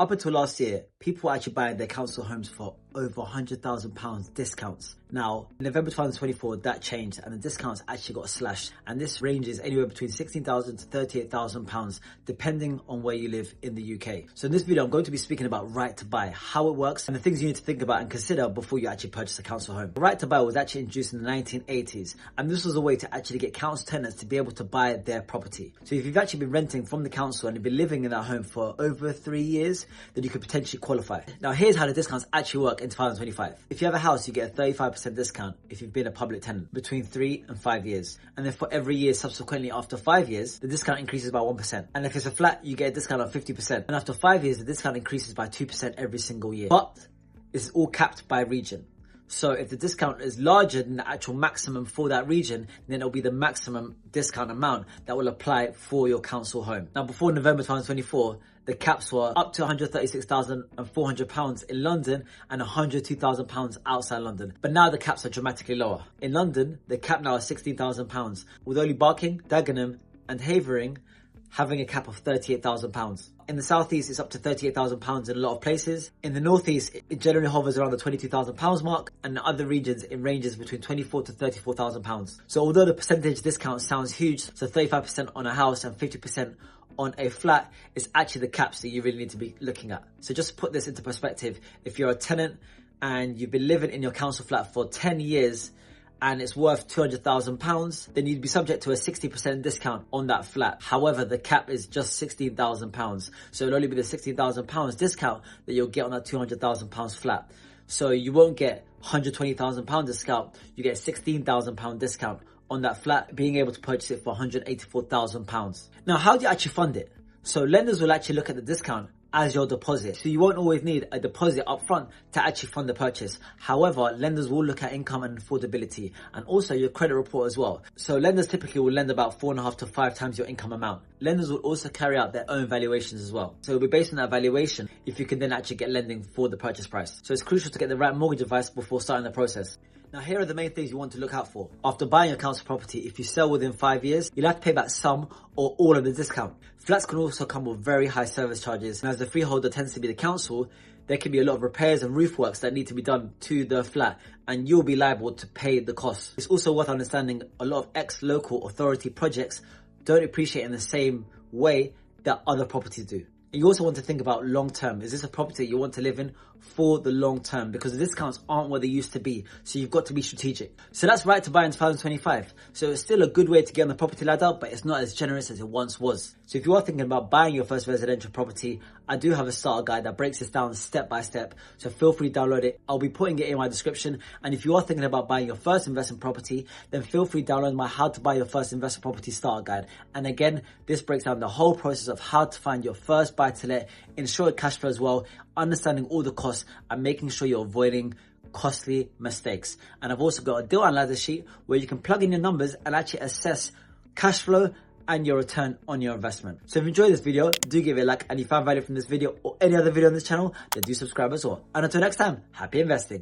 Up until last year, people were actually buying their council homes for over £100,000 discounts. Now, in November 2024, that changed and the discounts actually got slashed. And this ranges anywhere between £16,000 to £38,000, depending on where you live in the UK. So in this video, I'm going to be speaking about right to buy, how it works, and the things you need to think about and consider before you actually purchase a council home. Right to buy was actually introduced in the 1980s, and this was a way to actually get council tenants to be able to buy their property. So if you've actually been renting from the council and you've been living in that home for over 3 years, then you could potentially qualify. Now, here's how the discounts actually work in 2025. If you have a house, you get a 35% discount if you've been a public tenant between 3 and 5 years. And then for every year subsequently after 5 years, the discount increases by 1%. And if it's a flat, you get a discount of 50%. And after 5 years, the discount increases by 2% every single year. But this is all capped by region. So if the discount is larger than the actual maximum for that region, then it'll be the maximum discount amount that will apply for your council home. Now, before November 2024, the caps were up to £136,400 in London and £102,000 outside London. But now the caps are dramatically lower. In London, the cap now is £16,000, with only Barking, Dagenham and Havering having a cap of £38,000. In the southeast, it's up to £38,000 in a lot of places. In the northeast, it generally hovers around the £22,000 mark, and in other regions, it ranges between £24,000 to £34,000. So although the percentage discount sounds huge, so 35% on a house and 50% on a flat, is actually the caps that you really need to be looking at. So just to put this into perspective, if you're a tenant and you've been living in your council flat for 10 years, and it's worth £200,000, then you'd be subject to a 60% discount on that flat. However, the cap is just £16,000. So it'll only be the £16,000 discount that you'll get on that £200,000 flat. So you won't get £120,000 discount, you get £16,000 discount on that flat, being able to purchase it for £184,000. Now, how do you actually fund it? So lenders will actually look at the discount as your deposit. So you won't always need a deposit up front to actually fund the purchase. However, lenders will look at income and affordability and also your credit report as well. So lenders typically will lend about 4.5 to 5 times your income amount. Lenders will also carry out their own valuations as well. So it'll be based on that valuation if you can then actually get lending for the purchase price. So it's crucial to get the right mortgage advice before starting the process. Now, here are the main things you want to look out for. After buying a council property, if you sell within 5 years, you'll have to pay back some or all of the discount. Flats can also come with very high service charges. And as the freeholder tends to be the council, there can be a lot of repairs and roof works that need to be done to the flat, and you'll be liable to pay the cost. It's also worth understanding a lot of ex-local authority projects don't appreciate in the same way that other properties do. You also want to think about long term. Is this a property you want to live in for the long term? Because the discounts aren't where they used to be. So you've got to be strategic. So that's right to buy in 2025. So it's still a good way to get on the property ladder, but it's not as generous as it once was. So if you are thinking about buying your first residential property, I do have a starter guide that breaks this down step by step. So feel free to download it. I'll be putting it in my description. And if you are thinking about buying your first investment property, then feel free to download my How to Buy Your First Investment Property starter guide. And again, this breaks down the whole process of how to find your first buy-to-let, ensure cash flow as well, understanding all the costs and making sure you're avoiding costly mistakes. And I've also got a deal analyzer sheet where you can plug in your numbers and actually assess cash flow and your return on your investment. So if you enjoyed this video, do give it a like, and if you found value from this video or any other video on this channel, then do subscribe as well. And until next time, happy investing.